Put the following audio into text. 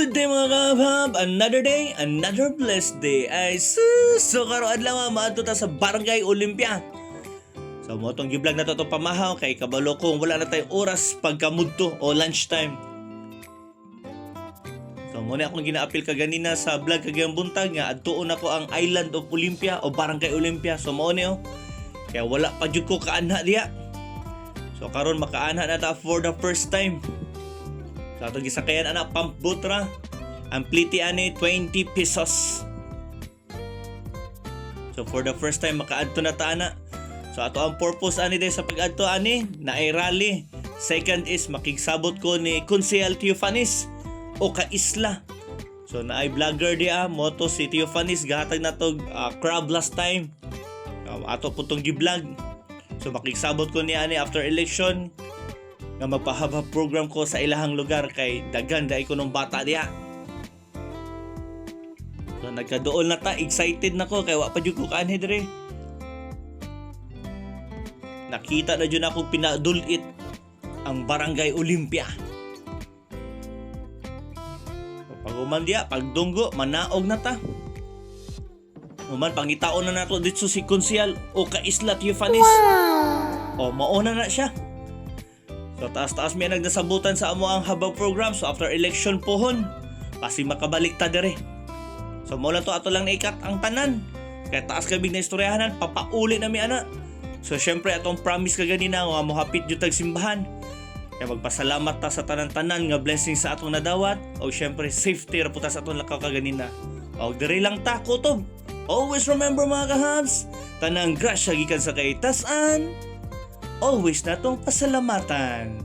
Good day mga kabhab! Another day, another blessed day. Ay sus! So karoon lang maadto ta sa Barangay Olympia. So mo tong gi-vlog na to pamahaw kay kabalo kong wala na tayong oras pagkamudto o lunchtime. So mo na akong gina-appeal kaganina sa vlog kagayang buntag nga adtuon ako ang Island of Olympia o Barangay Olympia. So mo ni kaya wala pa jud ko kaanha diya. So karon makaanha na ta for the first time. So atong gisakayan anak pump boat ra. Ang pliti ani 20 pesos. So for the first time makaadto na ta ana. So ato ang purpose ani day sa pag-adto ani na ay rally. Second is makigsabot ko ni Consejal Teofanis o ka-isla. So na ay vlogger dia moto si Teofanis gahatag na to crab last time. Ato putong gi-vlog. So makigsabot ko ni ani after election nga magpahaba program ko sa ilahang lugar kay daghan dai ko nung bata diha. So nagkaduol na ta, excited na ko kay wa pa jud ko kaanhi dire. Nakita na jud ako pinadulit ang Barangay Olympia. So, pag uman diha, pagdunggo manaog na ta. Uman pangitaon na nato dito si Consejal o ka-isla Teofanis. O mauna na siya. So taas-taas may nagnasabutan sa amo ang habang program. So after election pohon, kasi makabalik ta dire. So mula to ato lang naikat ang tanan. Kaya taas kabig na istoryahanan, papauli na mi ana. So syempre atong promise kaganina nga mohapit jud tag simbahan. Kaya magpasalamat ta sa tanan-tanan nga blessing sa atong nadawat. O syempre safety ra puta sa atong lakaw kaganina. O dire lang ta kutob. Always remember mga kahabs, tanang grasya gikan sa kay tasan. Always natong pasalamatan.